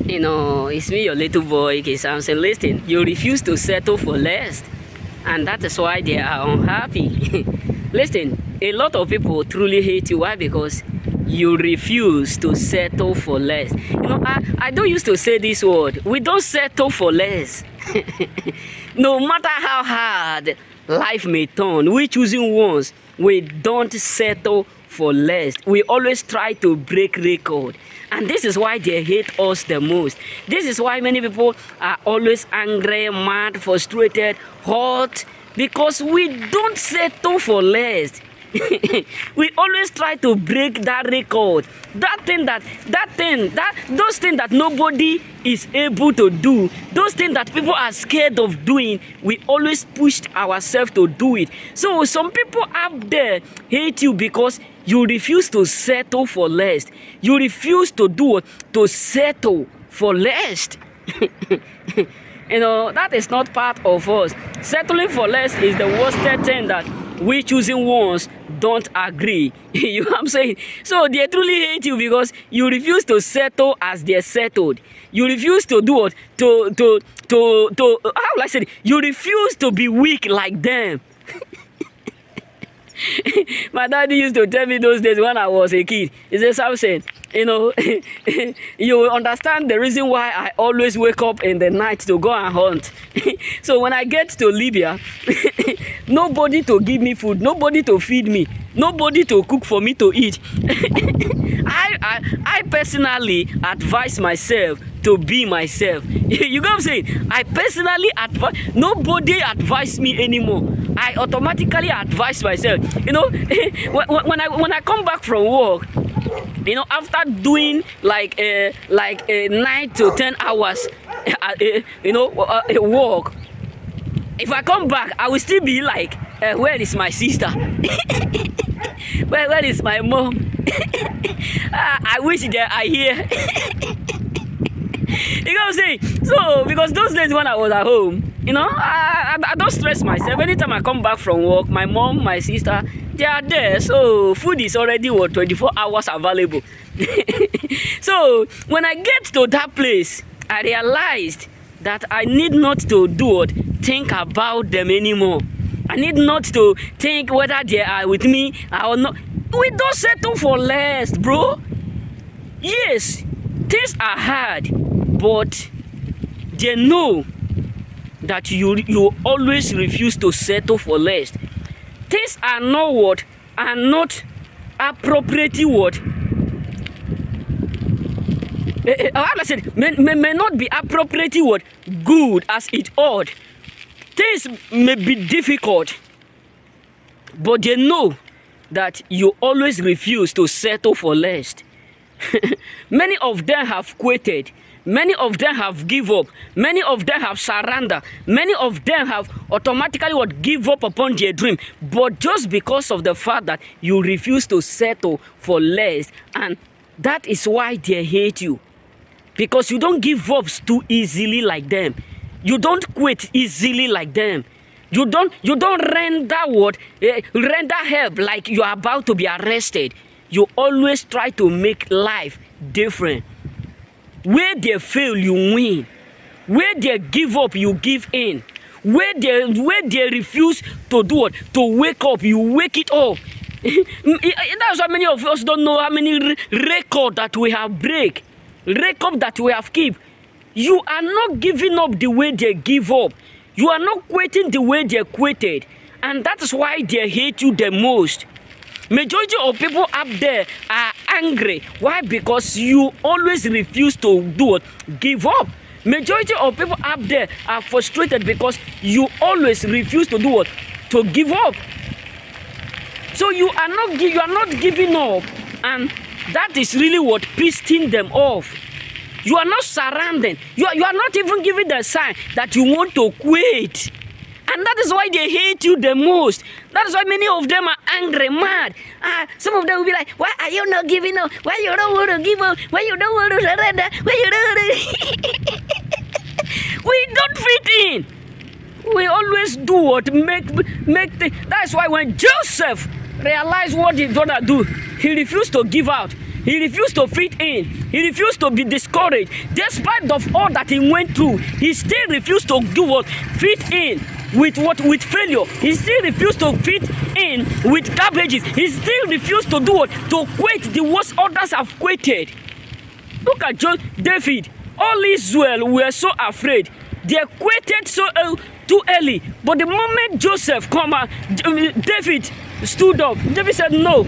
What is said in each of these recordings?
It's me, your little boy, K. Samson. Listen, you refuse to settle for less, and that is why they are unhappy. Listen, a lot of people truly hate you. Why? Because you refuse to settle for less. I don't used to say this word. We don't settle for less. No matter how hard life may turn, we choosing ones, we don't settle for less. We always try to break record. And this is why they hate us the most. This is why many people are always angry, mad, frustrated, hurt, because we don't settle for less. We always try to break that record. Those things that nobody is able to do, those things that people are scared of doing, we always pushed ourselves to do it. So some people out there hate you because you refuse to settle for less. You refuse to do what? To settle for less. That is not part of us. Settling for less is the worst thing that we choosing ones don't agree. You know what I'm saying? So they truly hate you because you refuse to settle as they're settled. You refuse to do what? How will I say it? You refuse to be weak like them. My daddy used to tell me those days when I was a kid. He said, Samson, you will understand the reason why I always wake up in the night to go and hunt. So when I get to Libya, nobody to give me food, nobody to feed me, nobody to cook for me to eat. I personally advise myself to be myself. You know what I'm saying? I personally advise. Nobody advise me anymore. I automatically advise myself. When I come back from work, after doing like 9 to 10 hours, work. If I come back, I will still be like, where is my sister? Where is my mom? I wish they are here. You know what I'm saying? So, because those days when I was at home, I don't stress myself. Anytime I come back from work, my mom, my sister, they are there. So, food is already 24 hours available. So, when I get to that place, I realized that I need not to think about them anymore. I need not to think whether they are with me or not. We don't settle for less, bro. Yes, things are hard, but they know that you always refuse to settle for less. Things are not appropriately I said may not be appropriately good as it ought. Things may be difficult, but they know that you always refuse to settle for less. Many of them have quitted. Many of them have give up. Many of them have surrendered. Many of them have automatically give up upon their dream. But just because of the fact that you refuse to settle for less, and that is why they hate you. Because you don't give up too easily like them. You don't quit easily like them. You don't render render help like you are about to be arrested. You always try to make life different. Where they fail, you win. Where they give up, you give in. Where they refuse to do what? To wake up, you wake it up. That's why many of us don't know how many records that we have break. Record that we have keep. You are not giving up the way they give up. You are not quitting the way they quitted. And that is why they hate you the most. Majority of people up there are angry. Why? Because you always refuse to do it. Give up. Majority of people up there are frustrated because you always refuse to do it. To give up. So you are not giving up, and that is really what pissing them off. You are not surrounding. You are not even giving the sign that you want to quit. And that is why they hate you the most. That is why many of them are angry, mad. Some of them will be like, why are you not giving up? Why you don't want to give up? Why you don't want to surrender? Why you don't want to... We don't fit in. We always do what make That's why when Joseph realized what he's gonna do, he refused to give out. He refused to fit in. He refused to be discouraged. Despite of all that he went through, he still refused to do what? Fit in with what? With failure. He still refused to fit in with garbages. He still refused to do what? To quit the worst others have quitted. Look at David. All Israel were so afraid. They quitted too early. But the moment Joseph David stood up. David said, no.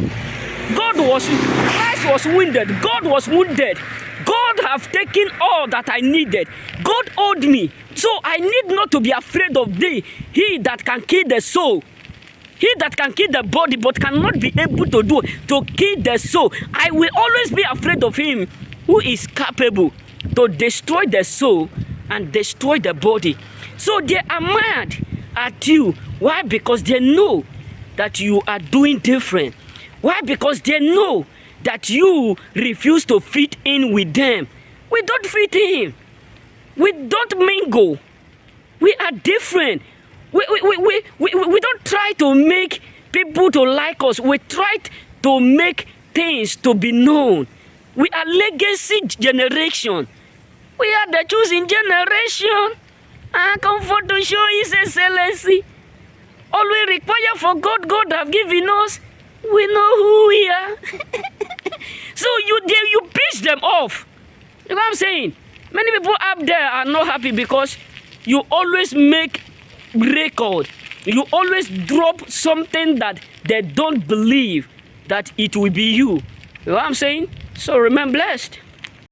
Christ was wounded. God was wounded. God have taken all that I needed. God owed me. So I need not to be afraid of thee. He that can kill the soul. He that can kill the body but cannot be able to kill the soul. I will always be afraid of him who is capable to destroy the soul and destroy the body. So they are mad at you. Why? Because they know that you are doing different. Why? Because they know that you refuse to fit in with them. We don't fit in. We don't mingle. We are different. We don't try to make people to like us. We try to make things to be known. We are legacy generation. We are the chosen generation. I come for to show His excellency. All we require for God, God have given us. We know who we are. So you piss them off. You know what I'm saying? Many people up there are not happy because you always make record. You always drop something that they don't believe that it will be you. You know what I'm saying? So remain blessed.